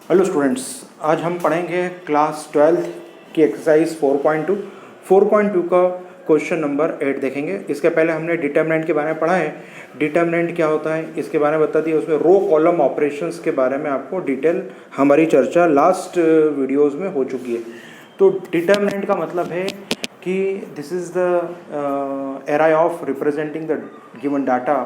Hello students, आज हम पढ़ेंगे क्लास 12th की एक्सरसाइज 4.2 का क्वेश्चन नंबर 8 देखेंगे। इसके पहले हमने डिटरमिनेंट के बारे में पढ़ा है। डिटरमिनेंट क्या होता है इसके बारे में बता दिया। उसमें रो कॉलम ऑपरेशंस के बारे में आपको डिटेल हमारी चर्चा लास्ट वीडियोस में हो चुकी है। तो डिटरमिनेंट का मतलब है कि this is the array of representing the given data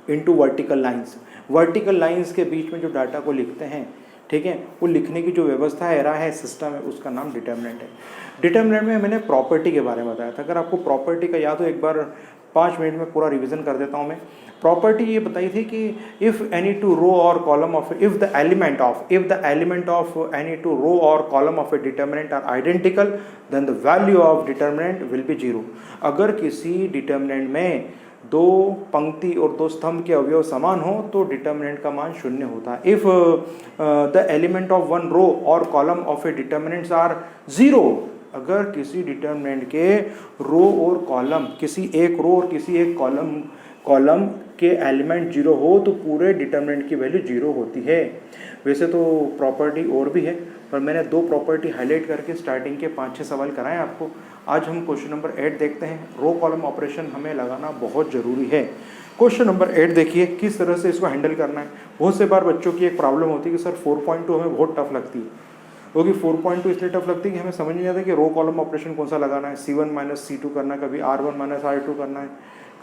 into vertical lines. Vertical lines के बीच में जो डाटा को लिखते हैं, ठीक है, वो लिखने की जो व्यवस्था है, एरा है, सिस्टम है, उसका नाम डिटरमिनेंट है। डिटरमिनेंट में मैंने प्रॉपर्टी के बारे में बताया था। अगर आपको प्रॉपर्टी का याद हो, एक बार 5 मिनट में पूरा रिवीजन कर देता हूँ मैं। प्रॉपर्टी ये बताई थी कि इफ़ एनी टू रो और column of if the element of any two row और column of A determinant are identical then the value of determinant will be 0। अगर किसी डिटरमिनेंट में दो पंक्ति और दो स्तंभ के अवयव समान हो तो डिटरमिनेंट का मान 0 होता है। If the element of one row और column of A determinants are 0, अगर किसी डिटरमिनेंट के रो और कॉलम, किसी एक रो और किसी एक कॉलम के एलिमेंट 0 हो तो पूरे डिटरमिनेंट की वैल्यू 0 होती है। वैसे तो प्रॉपर्टी और भी है, पर मैंने 2 प्रॉपर्टी हाईलाइट करके स्टार्टिंग के 5-6 सवाल कराए आपको। आज हम क्वेश्चन नंबर 8 देखते हैं। रो कॉलम ऑपरेशन हमें लगाना बहुत ज़रूरी है। क्वेश्चन नंबर 8 देखिए, किस तरह से इसको हैंडल करना है। बहुत से बार बच्चों की एक प्रॉब्लम होती है कि सर 4.2 हमें बहुत टफ लगती है। क्योंकि 4.2 इसलिए टफ लगती है कि हमें समझ नहीं आता कि रो कॉलम ऑपरेशन कौन सा लगाना है, C1 - C2 करना है, कभी R1 - R2 करना है,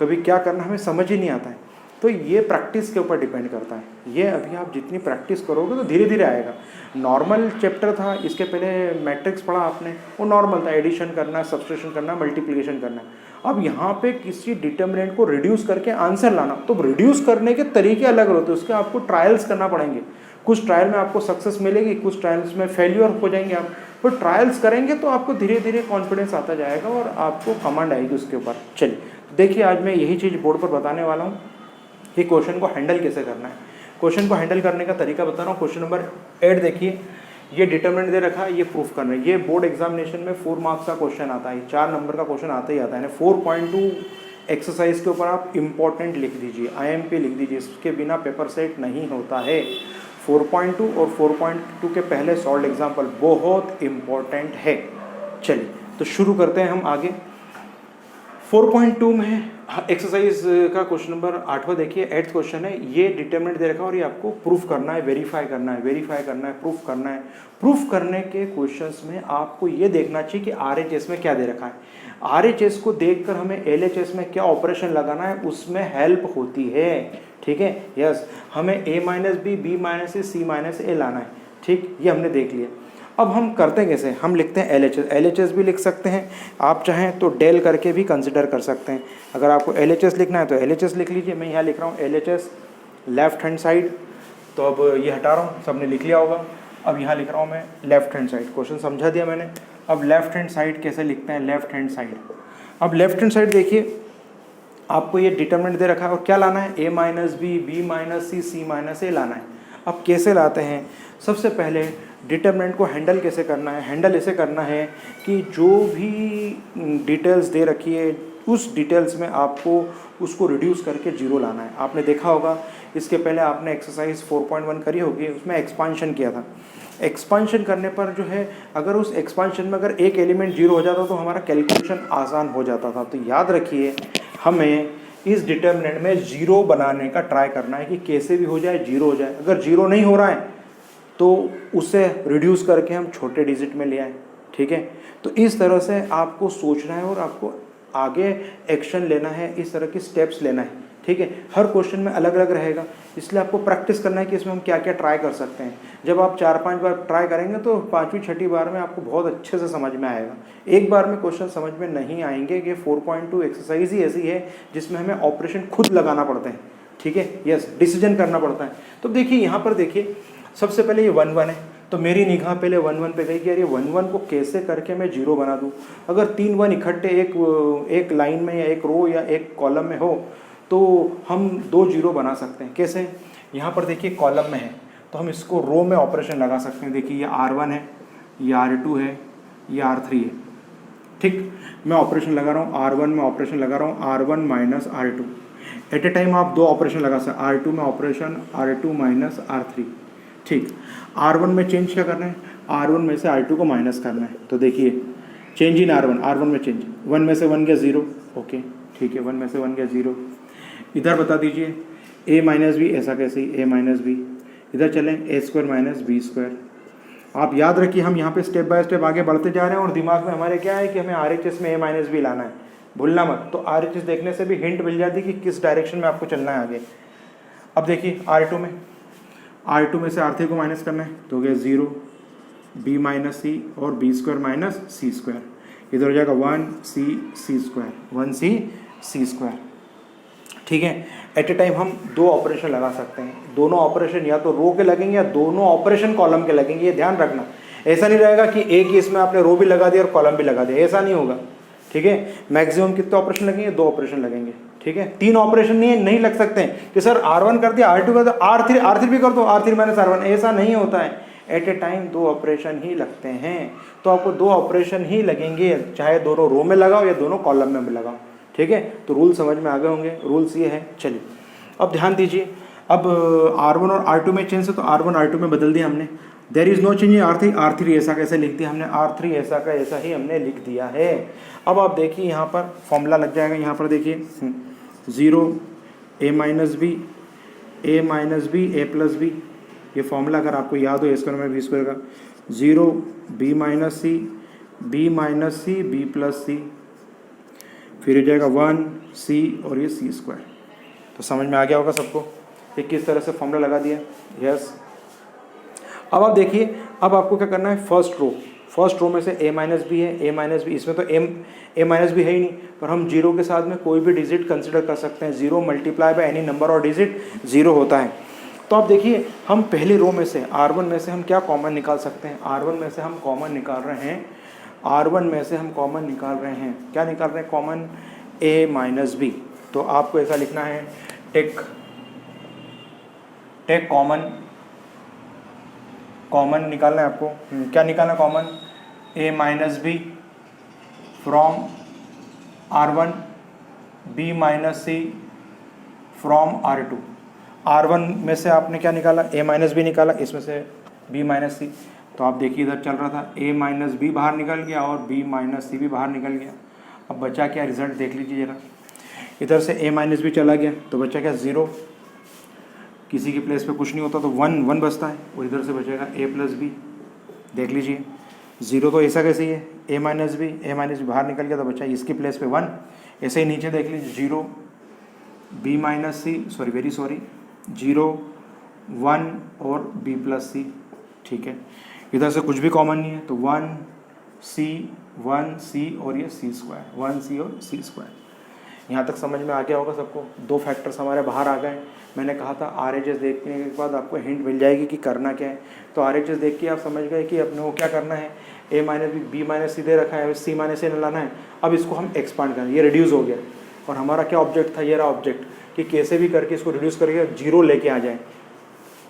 कभी क्या करना है, हमें समझ ही नहीं आता है। तो ये प्रैक्टिस के ऊपर डिपेंड करता है। ये अभी आप जितनी प्रैक्टिस करोगे तो धीरे धीरे आएगा। नॉर्मल चैप्टर था, इसके पहले मैट्रिक्स पढ़ा आपने, वो नॉर्मल था, एडिशन करना है, सब्सट्रैक्शन करना है, मल्टीप्लिकेशन करना है। अब यहाँ पे किसी डिटरमिनेंट को रिड्यूस करके आंसर लाना, तो रिड्यूस करने के तरीके अलग होते हैं, उसके आपको ट्रायल्स करना पड़ेंगे। कुछ ट्रायल में आपको सक्सेस मिलेगी, कुछ ट्रायल्स में फेल्यूर हो जाएंगे आप। पर ट्रायल्स करेंगे तो आपको धीरे धीरे कॉन्फिडेंस आता जाएगा और आपको कमांड आएगी उसके ऊपर। चलिए देखिए, आज मैं यही चीज़ बोर्ड पर बताने वाला हूँ कि क्वेश्चन को हैंडल कैसे करना है। क्वेश्चन को हैंडल करने का तरीका बता रहा हूँ। क्वेश्चन नंबर 8 देखिए, ये डिटरमिनेंट दे रखा है, ये प्रूफ करना है। ये बोर्ड एग्जामिनेशन में 4 मार्क्स का क्वेश्चन आता है, 4 नंबर का क्वेश्चन आता ही आता है। 4.2 एक्सरसाइज के ऊपर आप इंपॉर्टेंट लिख दीजिए, IMP लिख दीजिए, इसके बिना पेपर सेट नहीं होता है। 4.2 और 4.2 के पहले सॉल्व एग्जाम्पल बहुत इंपॉर्टेंट है। चलिए तो शुरू करते हैं हम आगे। 4.2 में एक्सरसाइज का क्वेश्चन नंबर 8वां देखिए, 8th क्वेश्चन है। ये डिटरमिनेंट दे रखा है और ये आपको प्रूफ करना है, वेरीफाई करना है, प्रूफ करना है। प्रूफ करने के क्वेश्चंस में आपको ये देखना चाहिए कि RHS में क्या दे रखा है। RHS को देखकर हमें LHS में क्या ऑपरेशन लगाना है उसमें हेल्प होती है, ठीक है। यस, हमें A - B, B - C, C - A लाना है, ठीक, ये हमने देख लिया। अब हम करते हैं कैसे, हम लिखते हैं LHS भी लिख सकते हैं, आप चाहें तो डेल करके भी कंसिडर कर सकते हैं। अगर आपको LHS लिखना है तो LHS लिख लीजिए। मैं यहाँ लिख रहा हूँ LHS लेफ्ट हैंड साइड। तो अब ये हटा रहा हूँ, सबने लिख लिया होगा। अब यहाँ लिख रहा हूँ मैं लेफ्ट हैंड साइड। क्वेश्चन समझा दिया मैंने। अब लेफ्ट हैंड साइड कैसे लिखते हैं, लेफ्ट हैंड साइड। अब लेफ्ट हैंड साइड देखिए, आपको ये डिटरमिनेंट दे रखा है और क्या लाना है, A - B, B - C, C - A लाना है। अब कैसे लाते हैं, सबसे पहले डिटरमिनेंट को हैंडल कैसे करना है। हैंडल ऐसे करना है कि जो भी डिटेल्स दे रखी है उस डिटेल्स में आपको उसको रिड्यूस करके 0 लाना है। आपने देखा होगा, इसके पहले आपने एक्सरसाइज 4.1 करी होगी, उसमें एक्सपांशन किया था। एक्सपांशन करने पर जो है, अगर उस एक्सपांशन में अगर एक एलिमेंट 0 हो जाता तो हमारा कैलकुलेशन आसान हो जाता था। तो याद रखिए, हमें इस डिटरमिनेंट में 0 बनाने का ट्राई करना है कि कैसे भी हो जाए 0 हो जाए। अगर 0 नहीं हो रहा है तो उसे रिड्यूस करके हम छोटे डिजिट में ले आए, ठीक है। तो इस तरह से आपको सोचना है और आपको आगे एक्शन लेना है, इस तरह की स्टेप्स लेना है, ठीक है। हर क्वेश्चन में अलग अलग रहेगा, इसलिए आपको प्रैक्टिस करना है कि इसमें हम क्या क्या ट्राई कर सकते हैं। जब आप 4-5 बार ट्राई करेंगे तो 5वीं-6ठी बार में आपको बहुत अच्छे से समझ में आएगा। एक बार में क्वेश्चन समझ में नहीं आएंगे कि 4.2 एक्सरसाइज ही ऐसी है जिसमें हमें ऑपरेशन खुद लगाना पड़ता है, ठीक है। यस, डिसीजन करना पड़ता है। तो देखिए यहाँ पर देखिए, सबसे पहले ये 1-1 है, तो मेरी निगाह पहले 1-1 पे गई कि यार ये 1-1 को कैसे करके मैं 0 बना दूँ। अगर 3 1 इकट्ठे एक लाइन में या एक रो या एक कॉलम में हो तो हम 2 0 बना सकते हैं। कैसे, यहाँ पर देखिए कॉलम में है तो हम इसको रो में ऑपरेशन लगा सकते हैं। देखिए ये R1 है, ये R2 है, ये R3 है, ठीक। मैं ऑपरेशन लगा रहा हूँ R1 में, ऑपरेशन लगा रहा हूँ R1 - R2। एट ए टाइम आप 2 ऑपरेशन लगा सकते हैं, R2 में ऑपरेशन R2 - R3, ठीक, R1 में चेंज क्या करना है, R1 में से R2 को माइनस करना है। तो देखिए चेंज इन R1 में चेंज, 1 में से 1 गया 0, ओके ठीक है, 1 में से 1 गया 0। इधर बता दीजिए a माइनस बी, ऐसा कैसे a माइनस बी, इधर चलें a square minus B square. आप याद रखिए हम यहाँ पे स्टेप बाय स्टेप आगे बढ़ते जा रहे हैं और दिमाग में हमारे क्या है कि हमें RHS में a माइनस बी लाना है, भूलना मत। तो RHS देखने से भी हिंट मिल जाती है कि किस डायरेक्शन में आपको चलना है आगे। अब देखिए R2 में से R3 को माइनस करना है, तो हो गया 0, b माइनस सी और बी स्क्वायर माइनस सी स्क्वायर, इधर हो जाएगा 1c स्क्वायर, 1c स्क्वायर। ठीक है, एट ए टाइम हम 2 ऑपरेशन लगा सकते हैं, दोनों ऑपरेशन या तो रो के लगेंगे या दोनों ऑपरेशन कॉलम के लगेंगे, ये ध्यान रखना। ऐसा नहीं रहेगा कि एक ही इसमें आपने रो भी लगा दिया और कॉलम भी लगा दिया, ऐसा नहीं होगा। ठीक है, मैक्सिमम कितने ऑपरेशन लगेंगे, 2 ऑपरेशन लगेंगे। ठीक है, 3 ऑपरेशन नहीं लग सकते हैं कि सर R1 कर दिया, R2 कर दिया, R3 भी कर दो, R3 माइनस R1, ऐसा नहीं होता है। एट ए टाइम 2 ऑपरेशन ही लगते हैं, तो आपको 2 ऑपरेशन ही लगेंगे, चाहे दोनों रो में लगाओ या दोनों कॉलम में भी लगाओ। ठीक है, तो रूल समझ में आ गए होंगे, रूल्स ये है। चलिए अब ध्यान दीजिए, अब R1 और R2 में चेंज है तो R1 R2 में बदल दिया हमने। There is no change in R3 ऐसा कैसे लिख दिया हमने, R3 ऐसा का ऐसा ही हमने लिख दिया है। अब आप देखिए यहाँ पर फॉर्मूला लग जाएगा, यहाँ पर देखिए 0 a minus B a plus B, ये फॉर्मूला अगर आपको याद हो स्क्वायर में बी स्क्वायर का, 0 b minus C B plus C, फिर हो जाएगा 1c और ये c स्क्वायर। तो समझ में आ गया होगा सबको कि किस तरह से फॉर्मूला लगा दिया। यस, अब आप देखिए, अब आपको क्या करना है, फर्स्ट रो में से a माइनस बी है, a माइनस बी, इसमें तो a माइनस बी है ही नहीं, पर हम 0 के साथ में कोई भी डिजिट कंसिडर कर सकते हैं। 0 मल्टीप्लाई बाय एनी नंबर और डिजिट 0 होता है। तो आप देखिए हम पहले रो में से R1 में से हम क्या कॉमन निकाल सकते हैं, R1 में से हम कॉमन निकाल रहे हैं, क्या निकाल रहे हैं कॉमन, a माइनस बी। तो आपको ऐसा लिखना है, टेक कॉमन निकालना है आपको। क्या निकालना common, a minus B from R1, b minus C from R2। R1 में से आपने क्या निकाला, a माइनस बी निकाला, इसमें से b माइनस सी। तो आप देखिए इधर चल रहा था a माइनस बी बाहर निकल गया और b माइनस सी भी बाहर निकल गया। अब बचा क्या, रिजल्ट देख लीजिए जरा, इधर से a माइनस बी चला गया तो बचा क्या 0, किसी की प्लेस पे कुछ नहीं होता तो 1 बचता है, और इधर से बचेगा a प्लस बी। देख लीजिए 0 तो ऐसा कैसे ही है, a माइनस बी बाहर निकल गया तो बचा इसकी प्लेस पे 1। ऐसे ही नीचे देख लीजिए 0 b माइनस सी 0 1 और b प्लस सी। ठीक है, इधर से कुछ भी कॉमन नहीं है तो 1c और ये c स्क्वायर, 1c और c स्क्वायर। यहाँ तक समझ में आ गया होगा सबको। 2 फैक्टर्स हमारे बाहर आ गए। मैंने कहा था RHS देखने के बाद आपको हिंट मिल जाएगी कि करना क्या है। तो RHS देख के आप समझ गए कि अपने को क्या करना है, a माइनस बी माइनस सी दे रखा है, c माइनस ए लाना है। अब इसको हम एक्सपांड करें, ये रिड्यूस हो गया और हमारा क्या ऑब्जेक्ट था, ये रहा ऑब्जेक्ट कि कैसे भी करके इसको रिड्यूस करके 0 लेके आ जाए।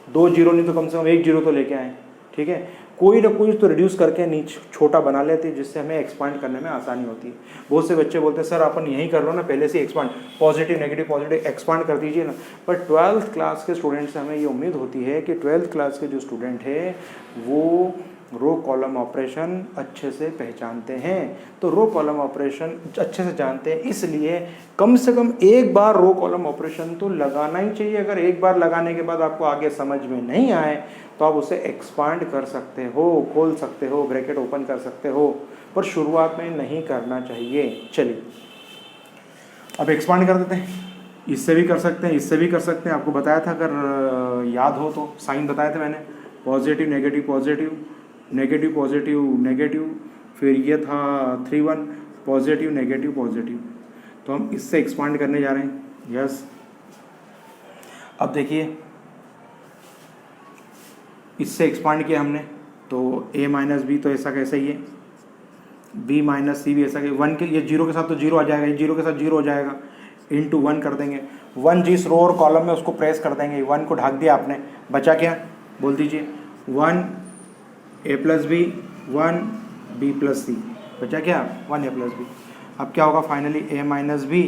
2 0 नहीं तो कम से कम 1 0 तो लेके आए। ठीक है, कोई ना कोई तो रिड्यूस करके नीचे छोटा बना लेते हैं जिससे हमें एक्सपांड करने में आसानी होती है। बहुत से बच्चे बोलते हैं सर अपन यही कर लो ना, पहले से एक्सपांड, पॉजिटिव नेगेटिव एक्सपांड कर दीजिए ना। पर 12th क्लास के स्टूडेंट से हमें ये उम्मीद होती है कि 12th क्लास के जो स्टूडेंट है वो रो कॉलम ऑपरेशन अच्छे से पहचानते हैं। तो रो कॉलम ऑपरेशन अच्छे से जानते हैं, इसलिए कम से कम एक बार रो कॉलम ऑपरेशन तो लगाना ही चाहिए। अगर एक बार लगाने के बाद आपको आगे समझ में नहीं आए तो आप उसे एक्सपांड कर सकते हो, खोल सकते हो, ब्रैकेट ओपन कर सकते हो, पर शुरुआत में नहीं करना चाहिए। चलिए अब एक्सपांड कर देते हैं। इससे भी कर सकते हैं, इससे भी कर सकते हैं। आपको बताया था, अगर याद हो तो साइन बताए थे मैंने, positive negative positive, negative positive negative, फिर ये था 3 1 पॉजिटिव नेगेटिव पॉजिटिव। तो हम इससे एक्सपांड करने जा रहे हैं। यस, अब देखिए इससे एक्सपांड किया हमने तो a माइनस बी तो ऐसा कैसा ही है, b माइनस सी भी ऐसा कि 1 के ये 0 के साथ तो 0 आ जाएगा, ये 0 के साथ 0 हो जाएगा, इंटू 1 कर देंगे। 1 जिस रो और कॉलम में उसको प्रेस कर देंगे, 1 को ढक दिया आपने, बचा क्या बोल दीजिए, 1 a plus B 1 b plus C, बचा क्या 1 a प्लस बी। अब क्या होगा finally, a minus B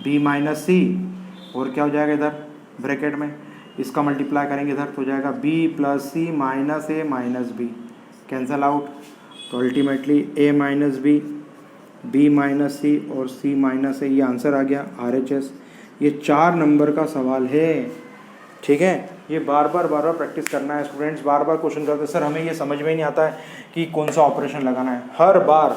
b minus C, और क्या हो जाएगा इधर ब्रैकेट में, इसका मल्टीप्लाई करेंगे इधर तो हो जाएगा b plus C minus A minus B, cancel out. तो ultimately a minus B, b minus C और c माइनस ए, ये आंसर आ गया RHS। ये 4 नंबर का सवाल है, ठीक है। ये बार बार प्रैक्टिस करना है स्टूडेंट्स। बार बार क्वेश्चन करते हैं सर हमें ये समझ में ही नहीं आता है कि कौन सा ऑपरेशन लगाना है। हर बार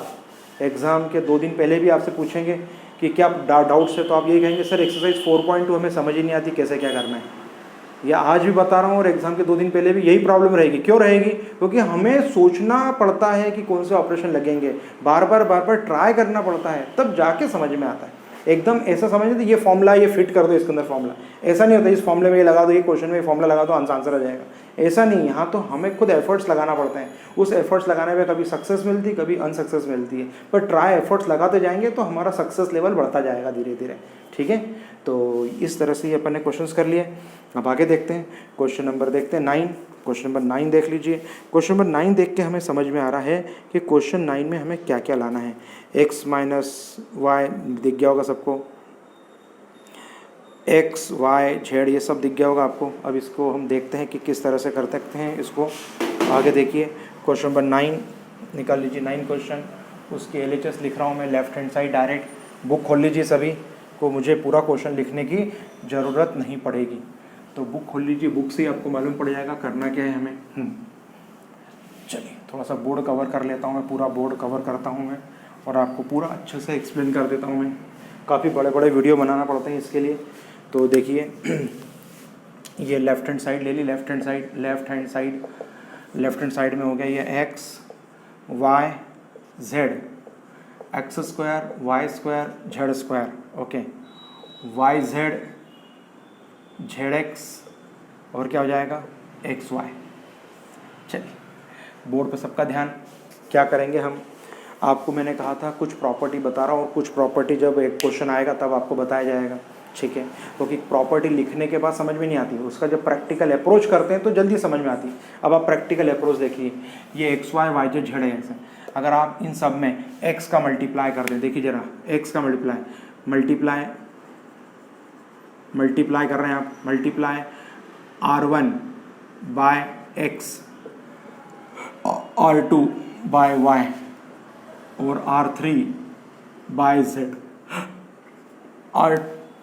एग्ज़ाम के 2 दिन पहले भी आपसे पूछेंगे कि क्या डाउट्स है, तो आप यही कहेंगे सर एक्सरसाइज 4.2 हमें समझ ही नहीं आती कैसे क्या करना है। या आज भी बता रहा हूँ और एग्जाम के 2 दिन पहले भी यही प्रॉब्लम रहेगी। क्यों रहेगी? क्योंकि हमें सोचना पड़ता है कि कौन से ऑपरेशन लगेंगे, बार बार ट्राई करना पड़ता है, तब जाके समझ में आता है। एकदम ऐसा समझ नहीं ये फॉर्मूला ये फिट कर दो इसके अंदर फॉर्मूला, ऐसा नहीं होता इस फॉर्मूले में ये लगा दो, ये क्वेश्चन में फॉर्मूला लगा दो आंसर आ जाएगा, ऐसा नहीं। यहाँ तो हमें खुद एफर्ट्स लगाना पड़ते हैं। उस एफर्ट्स लगाने में कभी सक्सेस मिलती है कभी अनसक्सेस मिलती है, पर ट्राई एफर्ट्स लगाते जाएंगे तो हमारा सक्सेस लेवल बढ़ता जाएगा धीरे धीरे, ठीक है। तो इस तरह से ये अपन ने क्वेश्चंस कर लिए। अब आगे देखते हैं, क्वेश्चन नंबर देखते हैं 9। क्वेश्चन नंबर 9 देख लीजिए। क्वेश्चन नंबर 9 देख के हमें समझ में आ रहा है कि क्वेश्चन 9 में हमें क्या क्या लाना है। x माइनस वाई दिख गया होगा सबको, x y z ये सब दिख गया होगा आपको। अब इसको हम देखते हैं कि किस तरह से कर सकते हैं इसको। आगे देखिए क्वेश्चन नंबर 9 निकाल लीजिए, 9 क्वेश्चन। उसकी LHS लिख रहा हूँ मैं left hand side direct. Book खोल लीजिए, सभी को मुझे पूरा क्वेश्चन लिखने की ज़रूरत नहीं पड़ेगी, तो बुक खोल लीजिए, बुक से ही आपको मालूम पड़ जाएगा करना क्या है हमें। चलिए थोड़ा सा बोर्ड कवर कर लेता हूँ मैं, पूरा बोर्ड कवर करता हूँ मैं और आपको पूरा अच्छे से एक्सप्लेन कर देता हूँ मैं। काफ़ी बड़े बड़े वीडियो बनाना पड़ते हैं इसके लिए। तो देखिए ये लेफ्ट हैंड साइड ले ली, लेफ्ट हैंड साइड में हो गया ये x y z, X square Y square Z square, okay, Y Z Z X और क्या हो जाएगा एक्स वाई। चलिए बोर्ड पे सबका ध्यान। क्या करेंगे हम, आपको मैंने कहा था कुछ प्रॉपर्टी बता रहा हूँ और कुछ प्रॉपर्टी जब एक क्वेश्चन आएगा तब आपको बताया जाएगा, ठीक है। क्योंकि प्रॉपर्टी लिखने के बाद समझ में नहीं आती, उसका जब प्रैक्टिकल अप्रोच करते हैं तो जल्दी समझ में आती है। अब आप प्रैक्टिकल अप्रोच देखिए, ये X Y Y Z Z है ऐसे। अगर आप इन सब में x का मल्टीप्लाई कर दें, देखिए जरा x का मल्टीप्लाई कर रहे हैं आप, multiply r1 by x, r2 by y और r3 by z,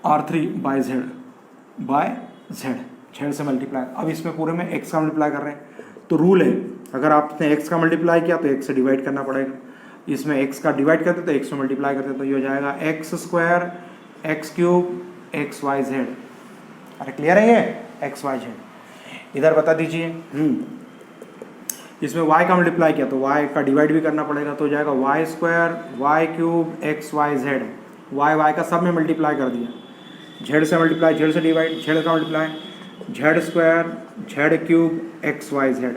r3 by z से मल्टीप्लाई। अब इसमें पूरे में x का मल्टीप्लाई कर रहे हैं, तो रूल है अगर आपने x का मल्टीप्लाई किया तो x से डिवाइड करना पड़ेगा। इसमें x का डिवाइड करते तो x में मल्टीप्लाई करते तो ये हो जाएगा x square X cube X Y Z. अरे क्लियर है ये एक्स वाई जेड। इधर बता दीजिए इसमें y का मल्टीप्लाई किया तो y का डिवाइड भी करना पड़ेगा, तो हो जाएगा Y square Y cube X Y Z. y का सब में मल्टीप्लाई कर दिया, z से मल्टीप्लाई z से डिवाइड, z का multiply z square z cube X Y Z,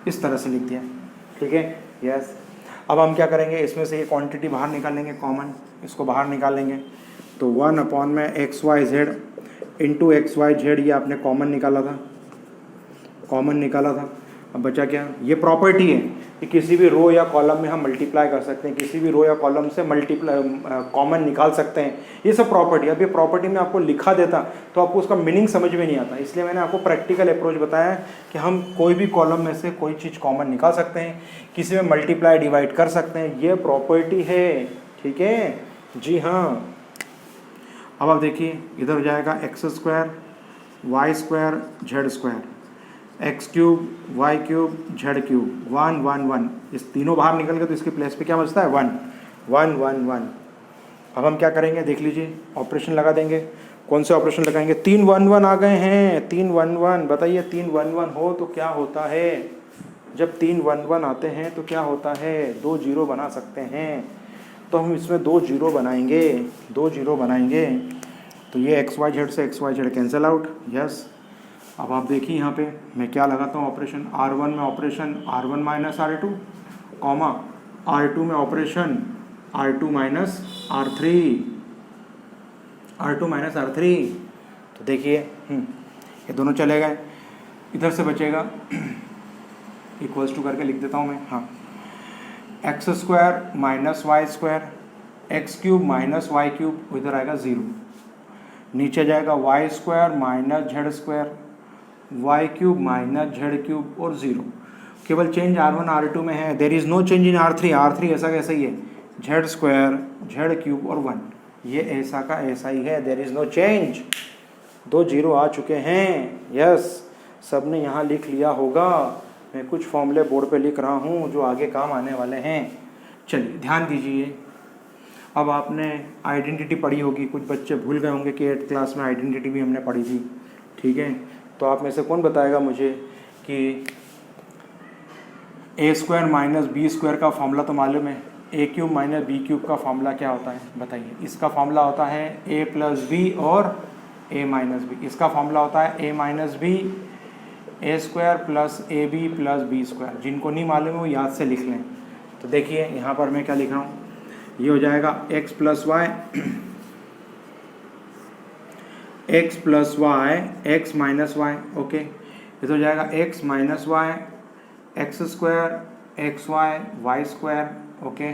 इस तरह से लिख दिया, ठीक है। यस, अब हम क्या करेंगे, इसमें से ये क्वांटिटी बाहर निकालेंगे, कॉमन इसको बाहर निकालेंगे। तो 1 में X Y Z into X Y Z, ये आपने कॉमन निकाला था। अब बचा क्या, ये प्रॉपर्टी है कि किसी भी रो या कॉलम में हम मल्टीप्लाई कर सकते हैं, किसी भी रो या कॉलम से कॉमन निकाल सकते हैं, ये सब प्रॉपर्टी। अब ये प्रॉपर्टी में आपको लिखा देता तो आपको उसका मीनिंग समझ में नहीं आता, इसलिए मैंने आपको प्रैक्टिकल अप्रोच बताया कि हम कोई भी कॉलम में से कोई चीज़ कॉमन निकाल सकते हैं, किसी में मल्टीप्लाई डिवाइड कर सकते हैं, ये प्रॉपर्टी है, ठीक है जी हाँ। अब आप देखिए इधर हो जाएगा X square Y square Z square, X cube Y cube Z cube, 1 1 1, इस तीनों बाहर निकल गए तो इसके प्लेस पे क्या बचता है 1 1 1 1। अब हम क्या करेंगे देख लीजिए, ऑपरेशन लगा देंगे। कौन से ऑपरेशन लगाएंगे, 3 1 1 आ गए हैं, 3 1 1। बताइए 3 1 1 हो तो क्या होता है, जब 3 1 1 आते हैं तो क्या होता है, 2 0 बना सकते हैं। तो हम इसमें 2 0 बनाएंगे, तो ये एक्स वाई जेड से X Y Z cancel out. Yes, अब आप देखिए यहाँ पे मैं क्या लगाता हूँ ऑपरेशन, R1 में operation R1 minus R2, comma R2 में ऑपरेशन R2 माइनस R3। तो देखिए ये दोनों चले गए, इधर से बचेगा इक्वल्स टू करके लिख देता हूँ मैं, हाँ, X square minus Y square X cube minus Y cube, इधर आएगा 0। नीचे जाएगा Y square minus Z square, Y cube minus Z cube और 0। केवल चेंज R1 R2 में है, there is no change in R3। R3 ऐसा कैसा ही है, जेड स्क्वायर जेड क्यूब और 1, ये ऐसा का ऐसा ही है, देयर इज़ नो चेंज। 2 0 आ चुके हैं, यस, सब ने यहाँ लिख लिया होगा। मैं कुछ फॉर्मूले बोर्ड पे लिख रहा हूँ जो आगे काम आने वाले हैं। चलिए ध्यान दीजिए, अब आपने आइडेंटिटी पढ़ी होगी, कुछ बच्चे भूल गए होंगे कि 8th क्लास में आइडेंटिटी भी हमने पढ़ी थी, ठीक है। तो आप में से कौन बताएगा मुझे कि ए स्क्वायर माइनस बी स्क्वायर का फॉर्मूला तो मालूम है, ए क्यूब माइनस बी क्यूब का फॉर्मूला क्या होता है बताइए। इसका फॉर्मूला होता है ए प्लस बी और ए माइनस बी। इसका फॉर्मूला होता है A minus B A square plus A B plus B square. जिनको नहीं मालूम है वो याद से लिख लें। तो देखिए यहाँ पर मैं क्या लिख रहा हूँ, ये हो जाएगा X plus Y, X plus Y X minus Y, okay. ये तो हो जाएगा X minus Y X square X Y Y square, okay.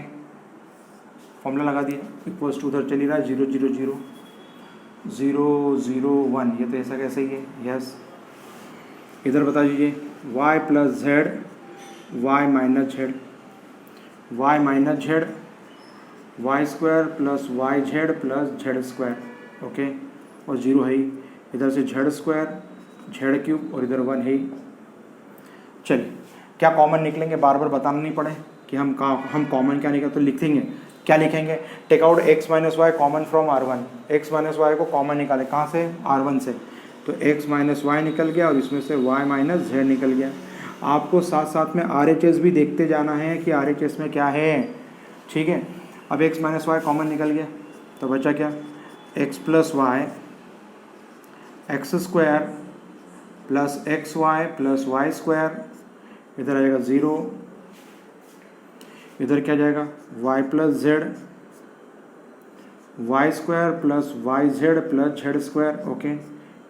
Formula लगा दिया, इक्वल्स टू उधर चली रहा है 0 0 0 0 0 1, ये तो ऐसा कैसे ही है, यस। इधर बता दीजिए y plus Z Y minus Z, Y minus Z Y square plus Y Z plus Z square, okay. और 0 है ही, इधर से जेड स्क्वायर जेड क्यूब और इधर 1 है ही। चलिए क्या कॉमन निकलेंगे, बार बार बताना नहीं पड़े कि हम कॉमन क्या निकले, तो लिखेंगे क्या लिखेंगे, take out x minus Y common from R1। x minus Y को कॉमन निकाले कहाँ से, R1 से, तो x माइनस वाई निकल गया और इसमें से y माइनस जेड निकल गया। आपको साथ साथ में RHS भी देखते जाना है कि RHS में क्या है, ठीक है। अब x माइनस वाई कॉमन निकल गया तो बचा क्या, x plus Y X square plus X Y plus Y square, इधर आएगा 0, इधर क्या जाएगा y plus Z Y square plus Y Z plus Z square, okay.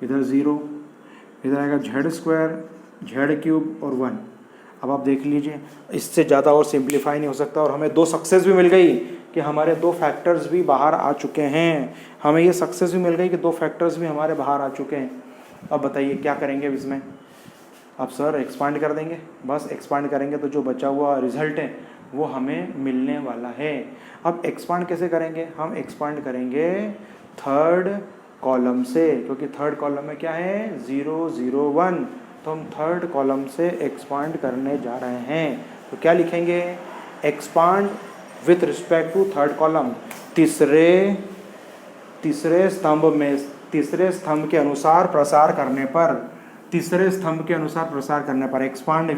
इधर 0, इधर आएगा जेड स्क्वायर जेड क्यूब और 1। अब आप देख लीजिए, इससे ज़्यादा और सिंप्लीफाई नहीं हो सकता। और हमें 2 सक्सेस भी मिल गई कि हमारे 2 फैक्टर्स भी बाहर आ चुके हैं। हमें ये सक्सेस भी मिल गई कि 2 फैक्टर्स भी हमारे बाहर आ चुके हैं। अब बताइए क्या करेंगे इसमें, अब सर एक्सपांड कर देंगे, बस एक्सपांड करेंगे तो जो बचा हुआ रिजल्ट है वो हमें मिलने वाला है। अब एक्सपांड कैसे करेंगे, हम एक्सपांड करेंगे 3rd कॉलम से, क्योंकि 3rd कॉलम में क्या है 0 0 1, तो हम 3rd कॉलम से एक्सपांड करने जा रहे हैं। तो क्या लिखेंगे, expand with respect to 3rd column, तीसरे स्तंभ के अनुसार प्रसार करने पर, तीसरे स्तंभ के अनुसार प्रसार करने पर एक्सपांड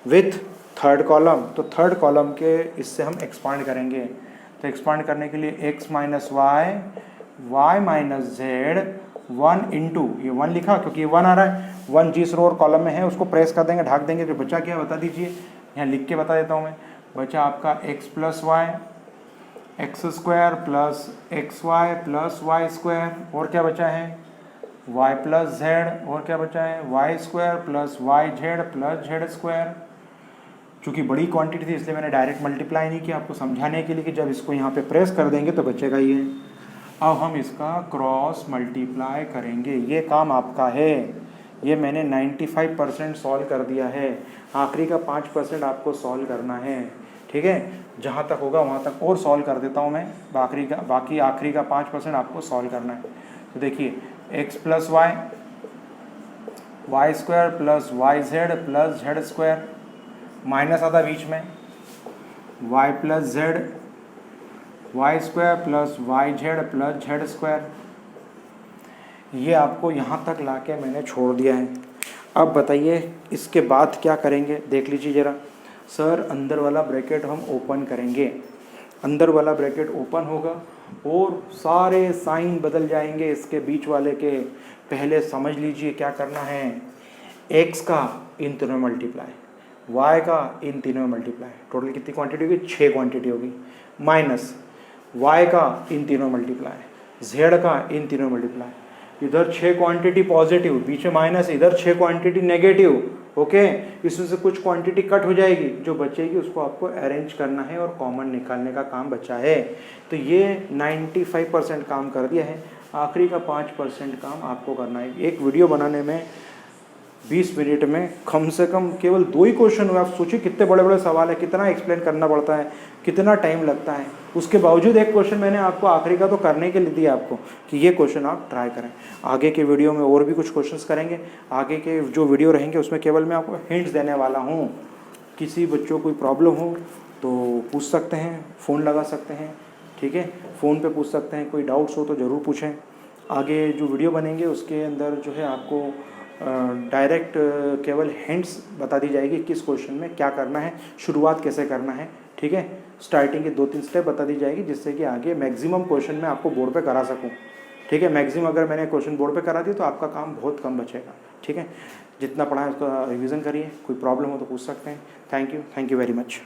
विथ 3rd कॉलम। तो 3rd कॉलम के इससे हम एक्सपांड करेंगे। तो एक्सपांड करने के लिए x minus Y Y minus Z 1 into, ये 1 लिखा क्योंकि ये 1 आ रहा है, 1 जिस रो और कॉलम में है उसको प्रेस कर देंगे, ढाक देंगे। तो बचा क्या बता दीजिए, यहाँ लिख के बता देता हूँ मैं। बचा आपका x plus Y X square plus X Y plus Y square, और क्या बचा है y प्लस जेड, और क्या बचा है Y square plus Y Z plus Z square. चूँकि बड़ी क्वांटिटी थी इसलिए मैंने डायरेक्ट मल्टीप्लाई नहीं किया, आपको समझाने के लिए कि जब इसको यहाँ पे प्रेस कर देंगे तो बचेगा ये। अब हम इसका क्रॉस मल्टीप्लाई करेंगे, ये काम आपका है। ये मैंने 95% सॉल्व कर दिया है, आखिरी का 5% आपको सॉल्व करना है, ठीक है। जहाँ तक होगा वहाँ तक और सॉल्व कर देता हूँ मैं, बाकी आखिरी का 5% आपको सॉल्व करना है। तो देखिए x plus Y Y square plus Y Z plus Z square, minus आता बीच में y plus Z Y square plus Y Z plus Z square. ये आपको यहाँ तक लाके मैंने छोड़ दिया है। अब बताइए इसके बाद क्या करेंगे, देख लीजिए ज़रा। सर अंदर वाला ब्रैकेट हम ओपन करेंगे, अंदर वाला ब्रैकेट ओपन होगा और सारे साइन बदल जाएंगे इसके बीच वाले के। पहले समझ लीजिए क्या करना है, x का इन तीनों मल्टीप्लाई, y का इन तीनों मल्टीप्लाई, टोटल कितनी क्वांटिटी होगी 6 क्वांटिटी होगी, माइनस y का इन तीनों मल्टीप्लाई, z का इन तीनों मल्टीप्लाई। इधर 6 क्वांटिटी पॉजिटिव, बीच में माइनस, इधर 6 क्वांटिटी नेगेटिव, ओके। इसमें से कुछ क्वांटिटी कट हो जाएगी, जो बचेगी उसको आपको अरेंज करना है और कॉमन निकालने का काम बचा है। तो ये 95% काम कर दिया है। आखिरी का 5% काम आपको करना है। एक वीडियो बनाने में 20 मिनट में कम से कम केवल 2 ही क्वेश्चन हुए। आप सोचिए कितने बड़े बड़े सवाल है, कितना एक्सप्लेन करना पड़ता है, कितना टाइम लगता है। उसके बावजूद एक क्वेश्चन मैंने आपको आखिरी का तो करने के लिए दिया आपको कि ये क्वेश्चन आप ट्राई करें। आगे के वीडियो में और भी कुछ क्वेश्चंस करेंगे। आगे के जो वीडियो रहेंगे उसमें केवल मैं आपको हिंट्स देने वाला हूँ। किसी बच्चों को कोई प्रॉब्लम हो तो पूछ सकते हैं, फ़ोन लगा सकते हैं, ठीक है, फ़ोन पे पूछ सकते हैं। कोई डाउट्स हो तो ज़रूर पूछें। आगे जो वीडियो बनेंगे उसके अंदर जो है आपको डायरेक्ट केवल हिंट्स बता दी जाएगी किस क्वेश्चन में क्या करना है, शुरुआत कैसे करना है, ठीक है। स्टार्टिंग के 2-3 स्टेप बता दी जाएगी जिससे कि आगे मैक्सिमम क्वेश्चन मैं आपको बोर्ड पे करा सकूं, ठीक है। मैक्सिमम अगर मैंने क्वेश्चन बोर्ड पे करा दी तो आपका काम बहुत कम बचेगा, ठीक है। जितना पढ़ा है उसका रिवीजन करिए। कोई प्रॉब्लम हो तो पूछ सकते हैं। Thank you very much.